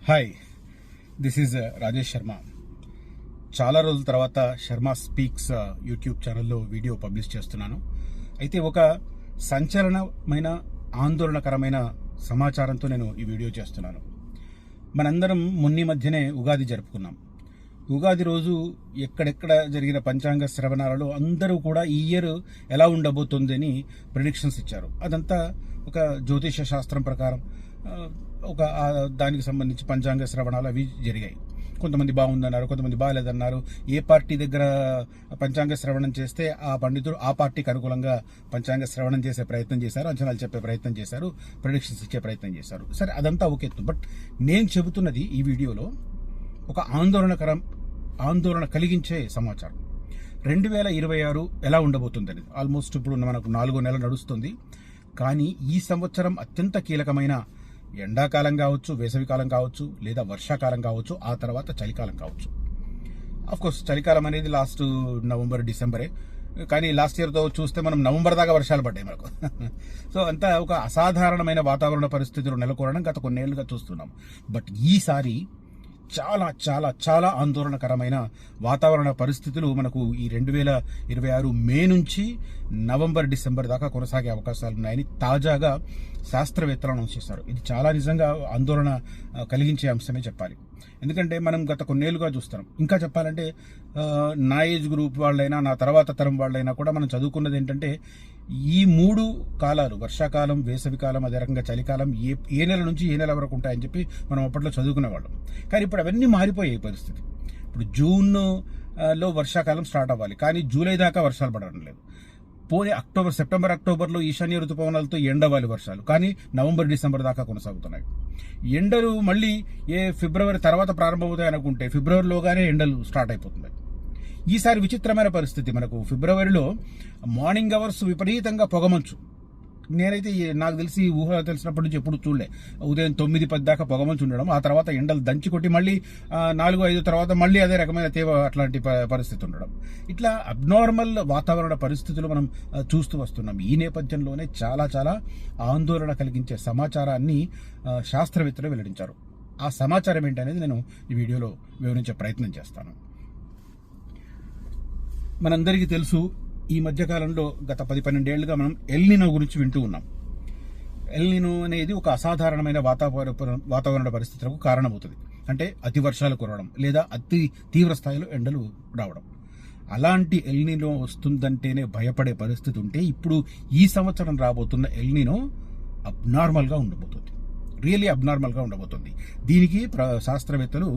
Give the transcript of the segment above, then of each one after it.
Hi, this is Rajesh Sharma. చాలా రోజుల తర్వాత శర్మ స్పీక్స్ యూట్యూబ్ ఛానల్లో వీడియో పబ్లిష్ చేస్తున్నాను. అయితే ఒక సంచలనమైన ఆందోళనకరమైన సమాచారంతో నేను ఈ వీడియో చేస్తున్నాను. మనందరం మొన్న మధ్యనే ఉగాది జరుపుకున్నాం. ఉగాది రోజు ఎక్కడెక్కడ జరిగిన పంచాంగ శ్రవణాలలో అందరూ కూడా ఈ ఇయర్ ఎలా ఉండబోతుంది అని ప్రిడిక్షన్స్ ఇచ్చారు. అదంతా ఒక జ్యోతిష శాస్త్రం ప్రకారం ఒక దానికి సంబంధించి పంచాంగ శ్రవణాలు అవి జరిగాయి. కొంతమంది బాగుందన్నారు, కొంతమంది బాగాలేదన్నారు. ఏ పార్టీ దగ్గర పంచాంగ శ్రవణం చేస్తే ఆ పండితుడు ఆ పార్టీకి అనుకూలంగా పంచాంగ శ్రవణం చేసే ప్రయత్నం చేశారు, అంచనాలు చెప్పే ప్రయత్నం చేశారు, ప్రిడిక్షన్స్ ఇచ్చే ప్రయత్నం చేశారు. సరే, అదంతా ఒకెత్తు. బట్ నేను చెబుతున్నది ఈ వీడియోలో ఒక ఆందోళన కలిగించే సమాచారం. 2026 ఎలా ఉండబోతుంది అనేది ఆల్మోస్ట్ ఇప్పుడు మనకు 4 నెలలు నడుస్తుంది. కానీ ఈ సంవత్సరం అత్యంత కీలకమైన ఎండాకాలం కావచ్చు, వేసవికాలం కావచ్చు, లేదా వర్షాకాలం కావచ్చు, ఆ తర్వాత చలికాలం కావచ్చు. కోర్స్ చలికాలం అనేది లాస్ట్ నవంబర్ డిసెంబరే, కానీ లాస్ట్ ఇయర్తో చూస్తే మనం నవంబర్ దాకా వర్షాలు పడ్డాయి మనకు. సో అంతా ఒక అసాధారణమైన వాతావరణ పరిస్థితులు నెలకొనడం గత కొన్నేళ్లుగా చూస్తున్నాం. బట్ ఈసారి చాలా చాలా చాలా ఆందోళనకరమైన వాతావరణ పరిస్థితులు మనకు ఈ 2026 మే నుంచి నవంబర్ డిసెంబర్ దాకా కొనసాగే అవకాశాలు ఉన్నాయని తాజాగా శాస్త్రవేత్తలు అనౌన్స్ చేశారు. ఇది చాలా నిజంగా ఆందోళన కలిగించే అంశమే చెప్పాలి. ఎందుకంటే మనం గత కొన్నేళ్లుగా చూస్తున్నాం. ఇంకా చెప్పాలంటే నా ఏజ్ గ్రూప్ వాళ్ళైనా, నా తర్వాత తరం వాళ్ళైనా కూడా మనం చదువుకున్నది ఏంటంటే ఈ 3 కాలాలు, వర్షాకాలం, వేసవికాలం, అదే రకంగా చలికాలం ఏ నెల నుంచి ఏ నెల వరకు ఉంటాయని చెప్పి మనం అప్పట్లో చదువుకునేవాళ్ళం. కానీ ఇప్పుడు అవన్నీ మారిపోయాయి పరిస్థితి. ఇప్పుడు జూన్లో వర్షాకాలం స్టార్ట్ అవ్వాలి, కానీ జూలై దాకా వర్షాలు పడడం లేదు. పోనీ సెప్టెంబర్ అక్టోబర్లో ఈశాన్య ఋతుపవనాలతో ఎండవాలి వర్షాలు, కానీ నవంబర్ డిసెంబర్ దాకా కొనసాగుతున్నాయి. ఎండలు మళ్ళీ ఫిబ్రవరి తర్వాత ప్రారంభమవుతాయి అనుకుంటే ఫిబ్రవరిలోగానే ఎండలు స్టార్ట్ అయిపోతున్నాయి. ఈసారి విచిత్రమైన పరిస్థితి. మనకు ఫిబ్రవరిలో మార్నింగ్ అవర్స్ విపరీతంగా పొగమంచు. నేనైతే నాకు తెలిసి ఊహ తెలిసినప్పటి నుంచి ఎప్పుడు చూడలే. ఉదయం 9-10 దాకా పొగమంచు ఉండడం, ఆ తర్వాత ఎండలు దంచి కొట్టి మళ్ళీ 4-5 తర్వాత మళ్ళీ అదే రకమైన అట్లాంటి పరిస్థితి ఉండడం. ఇట్లా అబ్నార్మల్ వాతావరణ పరిస్థితులు మనం చూస్తూ వస్తున్నాం. ఈ నేపథ్యంలోనే చాలా చాలా ఆందోళన కలిగించే సమాచారాన్ని శాస్త్రవేత్తలు వెల్లడించారు. ఆ సమాచారం ఏంటనేది నేను ఈ వీడియోలో వివరించే ప్రయత్నం చేస్తాను. మనందరికీ తెలుసు, ఈ మధ్యకాలంలో గత 10-12 ఏళ్లుగా మనం ఎల్నినో గురించి వింటూ ఉన్నాం. ఎల్నినో అనేది ఒక అసాధారణమైన వాతావరణ పరిస్థితులకు కారణమవుతుంది. అంటే అతి వర్షాలు కురవడం లేదా అతి తీవ్ర స్థాయిలో ఎండలు రావడం. అలాంటి ఎల్నినో వస్తుందంటేనే భయపడే పరిస్థితి ఉంటే ఇప్పుడు ఈ సంవత్సరం రాబోతున్న ఎల్నినో అబ్నార్మల్గా ఉండబోతుంది. రియల్లీ అబ్నార్మల్గా ఉండబోతుంది. దీనికి శాస్త్రవేత్తలు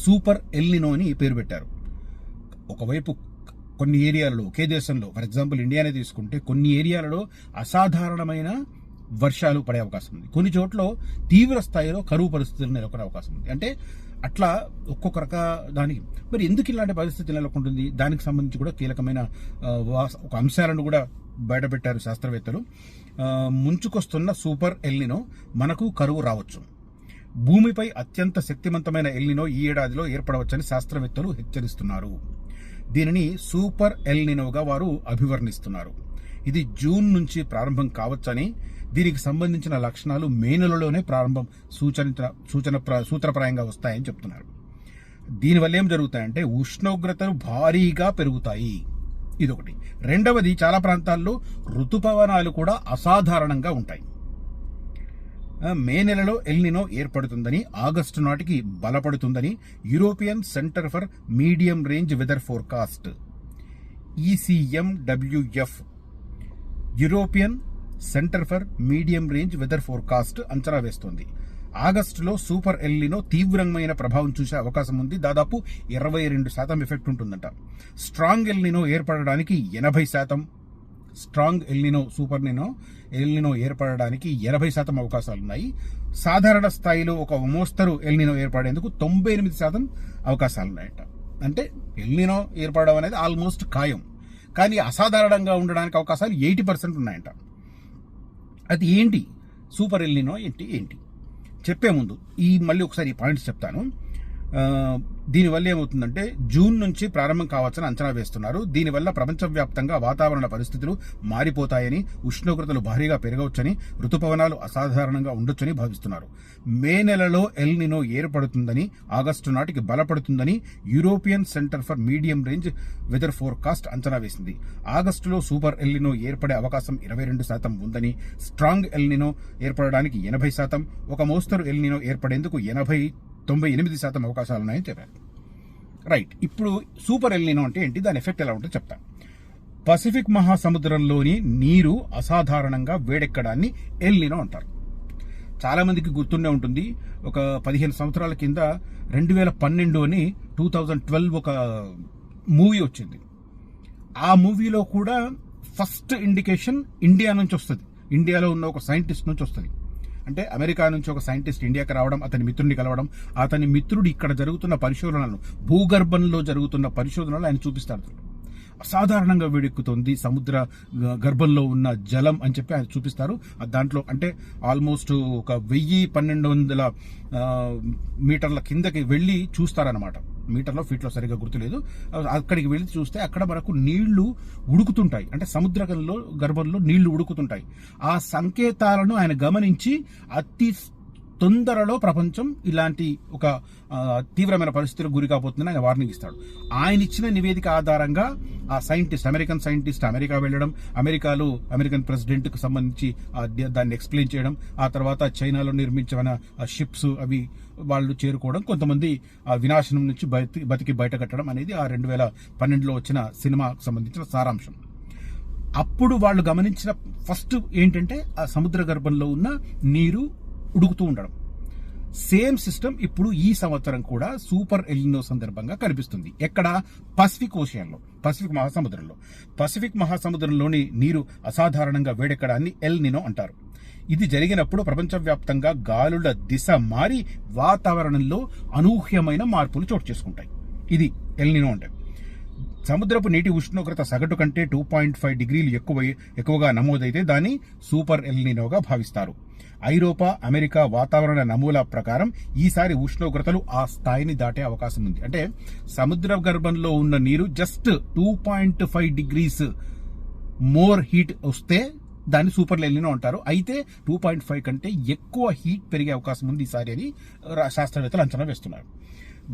సూపర్ ఎల్నినో అని పేరు పెట్టారు. ఒకవైపు కొన్ని ఏరియాలలో, ఒకే దేశంలో, ఫర్ ఎగ్జాంపుల్ ఇండియానే తీసుకుంటే కొన్ని ఏరియాలలో అసాధారణమైన వర్షాలు పడే అవకాశం ఉంది. కొన్ని చోట్ల తీవ్ర స్థాయిలో కరువు పరిస్థితులు నెలకొనే అవకాశం ఉంది. అంటే అట్లా ఒక్కొక్క దానికి మరి ఎందుకు ఇలాంటి పరిస్థితి నెలకొంటుంది, దానికి సంబంధించి కూడా కీలకమైన ఒక అంశాలను కూడా బయటపెట్టారు శాస్త్రవేత్తలు. ముంచుకొస్తున్న సూపర్ ఎల్నినో మనకు కరువు రావచ్చు. భూమిపై అత్యంత శక్తివంతమైన ఎల్నినో ఈ ఏడాదిలో ఏర్పడవచ్చని శాస్త్రవేత్తలు హెచ్చరిస్తున్నారు. దీనిని సూపర్ ఎల్నినోగా వారు అభివర్ణిస్తున్నారు. ఇది జూన్ నుంచి ప్రారంభం కావచ్చని, దీనికి సంబంధించిన లక్షణాలు మే నెలలోనే ప్రారంభం సూత్రప్రాయంగా వస్తాయని చెప్తున్నారు. దీనివల్ల ఏం జరుగుతాయంటే ఉష్ణోగ్రతలు భారీగా పెరుగుతాయి. ఇదొకటి. రెండవది, చాలా ప్రాంతాల్లో ఋతుపవనాలు కూడా అసాధారణంగా ఉంటాయి. మే నెలలో ఎల్నినో ఏర్పడుతుందని, ఆగస్టు నాటికి బలపడుతుందని European centre for medium range weather forecast ECMWF European centre for medium range weather forecast అంచనా వేస్తోంది. ఆగస్టులో సూపర్ ఎల్నినో తీవ్రమైన ప్రభావం చూసే అవకాశం ఉంది. దాదాపు 22% ఎఫెక్ట్ ఉంటుందంట. స్ట్రాంగ్ ఎల్నినో ఏర్పడడానికి 80%, స్ట్రాంగ్ ఎల్నినో సూపర్ ఎల్నినో ఏర్పడడానికి 80% అవకాశాలున్నాయి. సాధారణ స్థాయిలో ఒక మోస్తరు ఎల్నినో ఏర్పడేందుకు 98% అవకాశాలున్నాయట. అంటే ఎల్నినో ఏర్పడడం అనేది ఆల్మోస్ట్ ఖాయం. కానీ అసాధారణంగా ఉండడానికి అవకాశాలు 80% ఉన్నాయంట. అది ఏంటి సూపర్ ఎల్నినో ఏంటి చెప్పే ముందు మళ్ళీ ఒకసారి ఈ పాయింట్స్ చెప్తాను. దీనివల్ల ఏమవుతుందంటే జూన్ నుంచి ప్రారంభం కావచ్చని అంచనా వేస్తున్నారు. దీనివల్ల ప్రపంచవ్యాప్తంగా వాతావరణ పరిస్థితులు మారిపోతాయని, ఉష్ణోగ్రతలు భారీగా పెరగవచ్చని, ఋతుపవనాలు అసాధారణంగా ఉండొచ్చని భావిస్తున్నారు. మే నెలలో ఎల్ నినో ఏర్పడుతుందని, ఆగస్టు నాటికి బలపడుతుందని European centre for medium range weather forecast అంచనా వేసింది. ఆగస్టులో సూపర్ ఎల్ నినో ఏర్పడే అవకాశం 22% ఉందని, స్ట్రాంగ్ ఎల్ నినో ఏర్పడడానికి 80%, ఒక మోస్తరు ఎల్ నినో ఏర్పడేందుకు 98% అవకాశాలున్నాయని చెప్పారు. రైట్, ఇప్పుడు సూపర్ ఎల్ నినో అంటే ఏంటి, దాని ఎఫెక్ట్ ఎలా ఉంటుందో చెప్తాను. పసిఫిక్ మహాసముద్రంలోని నీరు అసాధారణంగా వేడెక్కడాన్ని ఎల్ నినో అంటారు. చాలా మందికి గుర్తుండే ఉంటుంది, ఒక 15 సంవత్సరాల కింద 2012 అని 2012 ఒక మూవీ వచ్చింది. ఆ మూవీలో కూడా ఫస్ట్ ఇండికేషన్ ఇండియా నుంచి వస్తుంది. ఇండియాలో ఉన్న ఒక సైంటిస్ట్ నుంచి వస్తుంది. అంటే అమెరికా నుంచి ఒక సైంటిస్ట్ ఇండియాకి రావడం, అతని మిత్రుడిని కలవడం, అతని మిత్రుడు ఇక్కడ జరుగుతున్న పరిశోధనలను, భూగర్భంలో జరుగుతున్న పరిశోధనలు ఆయన చూపిస్తాడు. అసాధారణంగా వేడెక్కుతుంది సముద్ర గర్భంలో ఉన్న జలం అని చెప్పి ఆయన చూపిస్తారు. దాంట్లో అంటే ఆల్మోస్ట్ ఒక 1000-1200 మీటర్ల కిందకి వెళ్ళి చూస్తారనమాట. మీటర్లో ఫీట్లో సరిగ్గా గుర్తులేదు. అక్కడికి వెళ్ళి చూస్తే అక్కడ మనకు నీళ్లు ఉడుకుతుంటాయి. అంటే సముద్ర గర్భంలో నీళ్లు ఉడుకుతుంటాయి. ఆ సంకేతాలను ఆయన గమనించి అతి తొందరలో ప్రపంచం ఇలాంటి ఒక తీవ్రమైన పరిస్థితులకు గురి కాబోతుందని ఆయన వార్నింగ్ ఇస్తాడు. ఆయన ఇచ్చిన నివేదిక ఆధారంగా ఆ సైంటిస్ట్, అమెరికన్ సైంటిస్ట్ అమెరికా వెళ్ళడం, అమెరికాలో అమెరికన్ ప్రెసిడెంట్కి సంబంధించి దాన్ని ఎక్స్ప్లెయిన్ చేయడం, ఆ తర్వాత చైనాలో నిర్మించిన షిప్స్ అవి వాళ్ళు చేరుకోవడం, కొంతమంది ఆ వినాశనం నుంచి బతికి బయట కట్టడం అనేది ఆ 2012లో వచ్చిన సినిమాకు సంబంధించిన సారాంశం. అప్పుడు వాళ్ళు గమనించిన ఫస్ట్ ఏంటంటే ఆ సముద్ర గర్భంలో ఉన్న నీరు ఉడుకుతూ ఉండడం. సేమ్ సిస్టమ్ ఇప్పుడు ఈ సంవత్సరం కూడా సూపర్ ఎల్ నినో సందర్భంగా కనిపిస్తుంది. ఎక్కడ? పసిఫిక్ ఓషియన్లో, పసిఫిక్ మహాసముద్రంలో. పసిఫిక్ మహాసముద్రంలోని నీరు అసాధారణంగా వేడెక్కడాన్ని ఎల్ నినో అంటారు. ఇది జరిగినప్పుడు ప్రపంచవ్యాప్తంగా గాలుల దిశ మారి వాతావరణంలో అనూహ్యమైన మార్పులు చోటు చేసుకుంటాయి. ఇది ఎల్ నినో అంటే. సముద్రపు నీటి ఉష్ణోగ్రత సగటు కంటే 2.5 డిగ్రీలు ఎక్కువగా నమోదైతే దాన్ని సూపర్ ఎల్ నినోగా భావిస్తారు. ఐరోపా, అమెరికా వాతావరణ నమూనా ప్రకారం ఈసారి ఉష్ణోగ్రతలు ఆ స్థాయిని దాటే అవకాశం ఉంది. అంటే సముద్ర గర్భంలో ఉన్న నీరు జస్ట్ 2.5 డిగ్రీస్ మోర్ హీట్ వస్తే దాన్ని సూపర్ ఎల్ నినో అంటారు. అయితే 2.5 కంటే ఎక్కువ హీట్ పెరిగే అవకాశం ఉంది ఈసారి అని శాస్త్రవేత్తలు అంచనా వేస్తున్నారు.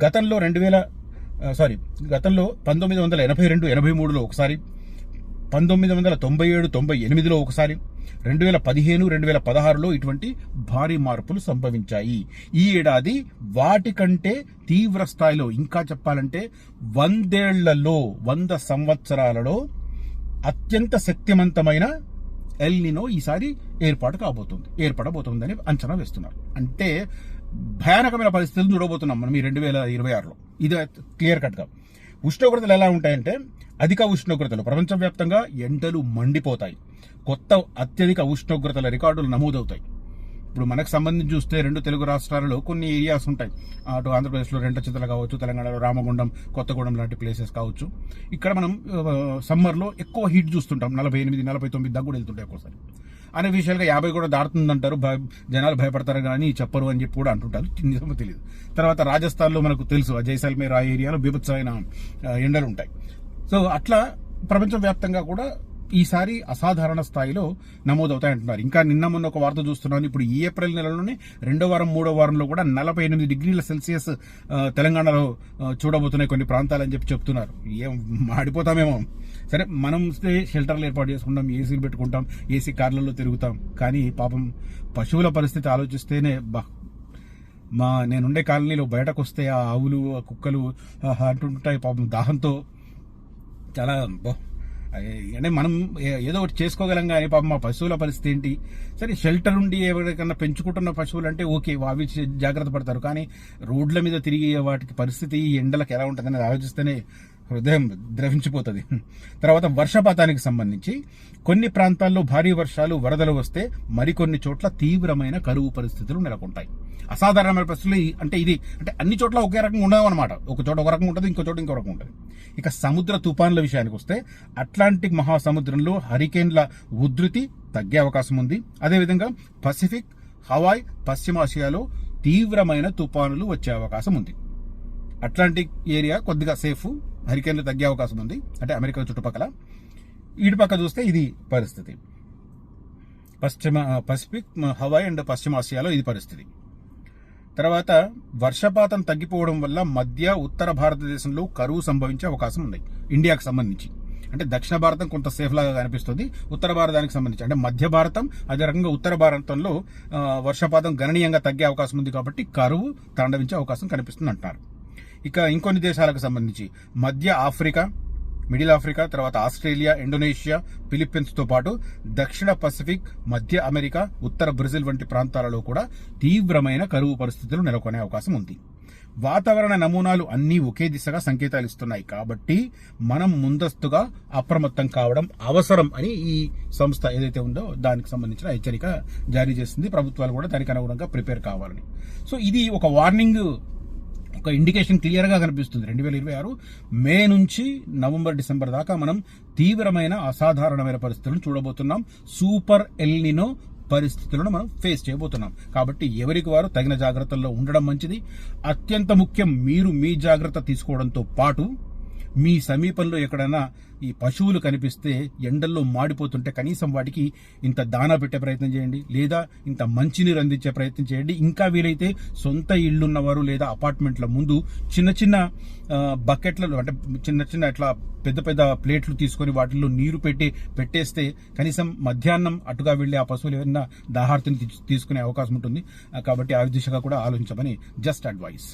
గతంలో 1982-83లో ఒకసారి, 1997-98లో ఒకసారి, 2015-2016లో ఇటువంటి భారీ మార్పులు సంభవించాయి. ఈ ఏడాది వాటికంటే తీవ్ర స్థాయిలో, ఇంకా చెప్పాలంటే 100 సంవత్సరాలలో అత్యంత శక్తివంతమైన ఎల్ నినో ఈసారి ఏర్పడబోతుందని అంచనా వేస్తున్నారు. అంటే భయానకమైన పరిస్థితులు చూడబోతున్నాం మనం ఈ 2026లో. ఇది క్లియర్ కట్గా. ఉష్ణోగ్రతలు ఎలా ఉంటాయంటే, అధిక ఉష్ణోగ్రతలు, ప్రపంచవ్యాప్తంగా ఎండలు మండిపోతాయి. కొత్త అత్యధిక ఉష్ణోగ్రతల రికార్డులు నమోదవుతాయి. ఇప్పుడు మనకు సంబంధించి చూస్తే 2 తెలుగు రాష్ట్రాలలో కొన్ని ఏరియాస్ ఉంటాయి. అటు ఆంధ్రప్రదేశ్లో రెంటచితల కావచ్చు, తెలంగాణలో రామగుండం, కొత్తగూడెం లాంటి ప్లేసెస్ కావచ్చు. ఇక్కడ మనం సమ్మర్లో ఎక్కువ హీట్ చూస్తుంటాం. 48-49 దాకా కూడా వెళ్తుంటాయి ఒక్కోసారి. అనే విషయాలుగా 50 కూడా దాటుతుందంటారు. జనాలు భయపడతారు కానీ చెప్పరు అని చెప్పి కూడా అంటుంటారు. నిజమో తెలియదు. తర్వాత రాజస్థాన్లో మనకు తెలుసు, జైసల్మేర్ ఆ ఏరియాలో బీభత్సమైన ఎండలు ఉంటాయి. సో అట్లా ప్రపంచవ్యాప్తంగా కూడా ఈసారి అసాధారణ స్థాయిలో నమోదవుతాయంటున్నారు. ఇంకా నిన్న మొన్న ఒక వార్త చూస్తున్నాను, ఇప్పుడు ఈ ఏప్రిల్ నెలలోనే 2వ వారం 3వ వారంలో కూడా 48 డిగ్రీల సెల్సియస్ తెలంగాణలో చూడబోతున్నాయి కొన్ని ప్రాంతాలని చెప్తున్నారు. ఏం మాడిపోతామేమో. సరే, మనం షెల్టర్లు ఏర్పాటు చేసుకుంటాం, ఏసీలు పెట్టుకుంటాం, ఏసీ కార్లలో తిరుగుతాం. కానీ పాపం పశువుల పరిస్థితి ఆలోచిస్తేనే నేనుండే కాలనీలో బయటకు వస్తే ఆ ఆవులు, ఆ కుక్కలు అంటుంటాయి పాపం దాహంతో. చాలా అంటే మనం ఏదో ఒకటి చేసుకోగలం కానీ పాపం మా పశువుల పరిస్థితి ఏంటి? సరే, షెల్టర్ ఉండి ఎవరికన్నా పెంచుకుంటున్న పశువులు అంటే ఓకే, అవి జాగ్రత్త పడతారు. కానీ రోడ్ల మీద తిరిగి వాటికి పరిస్థితి ఈ ఎండలకు ఎలా ఉంటుందని ఆలోచిస్తేనే హృదయం ద్రవించిపోతుంది. తర్వాత వర్షపాతానికి సంబంధించి కొన్ని ప్రాంతాల్లో భారీ వర్షాలు, వరదలు వస్తే మరికొన్ని చోట్ల తీవ్రమైన కరువు పరిస్థితులు నెలకొంటాయి. అసాధారణమైన పరిస్థితులు అంటే అన్ని చోట్ల ఒకే రకంగా ఉండవు అనమాట. ఒక చోట ఒక రకంగా ఉంటుంది, ఇంకో చోట ఇంకో రకంగా ఉంటుంది. ఇక సముద్ర తుఫాన్ల విషయానికి వస్తే అట్లాంటిక్ మహాసముద్రంలో హరికేన్ల ఉధృతి తగ్గే అవకాశం ఉంది. అదేవిధంగా పసిఫిక్, హవాయ్, పశ్చిమాసియాలో తీవ్రమైన తుఫానులు వచ్చే అవకాశం ఉంది. అట్లాంటిక్ ఏరియా కొద్దిగా సేఫ్, హరికేన్లు తగ్గే అవకాశం ఉంది, అంటే అమెరికా చుట్టుపక్కల. ఇటుపక్క చూస్తే ఇది పరిస్థితి. పసిఫిక్, హవాయ్ అండ్ పశ్చిమ ఆసియాలో ఇది పరిస్థితి. తర్వాత వర్షపాతం తగ్గిపోవడం వల్ల మధ్య ఉత్తర భారతదేశంలో కరువు సంభవించే అవకాశం ఉంది ఇండియాకు సంబంధించి. అంటే దక్షిణ భారతం కొంత సేఫ్ లాగా కనిపిస్తుంది, ఉత్తర భారతానికి సంబంధించి అంటే మధ్య భారతం, అదే రకంగా ఉత్తర భారతంలో వర్షపాతం గణనీయంగా తగ్గే అవకాశం ఉంది, కాబట్టి కరువు తాండవించే అవకాశం కనిపిస్తుంది అంటారు. ఇక ఇంకొన్ని దేశాలకు సంబంధించి మధ్య ఆఫ్రికా, మిడిల్ ఆఫ్రికా, తర్వాత ఆస్ట్రేలియా, ఇండోనేషియా, ఫిలిప్పీన్స్తో పాటు దక్షిణ పసిఫిక్, మధ్య అమెరికా, ఉత్తర బ్రెజిల్ వంటి ప్రాంతాలలో కూడా తీవ్రమైన కరువు పరిస్థితులు నెలకొనే అవకాశం ఉంది. వాతావరణ నమూనాలు అన్నీ ఒకే దిశగా సంకేతాలు ఇస్తున్నాయి, కాబట్టి మనం ముందస్తుగా అప్రమత్తం కావడం అవసరం అని ఈ సంస్థ ఏదైతే ఉందో దానికి సంబంధించిన హెచ్చరిక జారీ చేసింది. ప్రభుత్వాలు కూడా దానికి అనుగుణంగా ప్రిపేర్ కావాలని. సో ఇది ఒక వార్నింగ్, ఒక ఇండికేషన్ క్లియర్ గా కనిపిస్తుంది. 2026 మే నుంచి నవంబర్, డిసెంబర్ దాకా మనం తీవ్రమైన అసాధారణమైన పరిస్థితులను చూడబోతున్నాం. సూపర్ ఎల్నినో పరిస్థితులను మనం ఫేస్ చేయబోతున్నాం. కాబట్టి ఎవరికి వారు తగిన జాగ్రత్తల్లో ఉండడం మంచిది. అత్యంత ముఖ్యం, మీరు మీ జాగ్రత్త తీసుకోవడంతో పాటు మీ సమీపంలో ఎక్కడైనా ఈ పశువులు కనిపిస్తే ఎండల్లో మాడిపోతుంటే కనీసం వాటికి ఇంత దానా పెట్టే ప్రయత్నం చేయండి, లేదా ఇంత మంచినీరు అందించే ప్రయత్నం చేయండి. ఇంకా వీలైతే సొంత ఇళ్లున్నవారు లేదా అపార్ట్మెంట్ల ముందు చిన్న చిన్న బకెట్లలో, అంటే చిన్న చిన్న ఇట్లా పెద్ద పెద్ద ప్లేట్లు తీసుకొని వాటిల్లో నీరు పెట్టేస్తే కనీసం మధ్యాహ్నం అటుగా వెళ్ళి ఆ పశువులు ఏమైనా దాహార్తిని తీసుకునే అవకాశం ఉంటుంది. కాబట్టి ఆ దిశగా కూడా ఆలోచించమని జస్ట్ అడ్వైస్.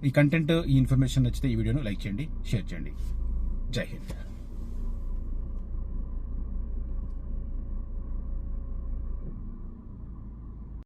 ఈ కంటెంట్, ఈ ఇన్ఫర్మేషన్ నచ్చితే ఈ వీడియోను లైక్ చేయండి, షేర్ చేయండి. జై హింద్.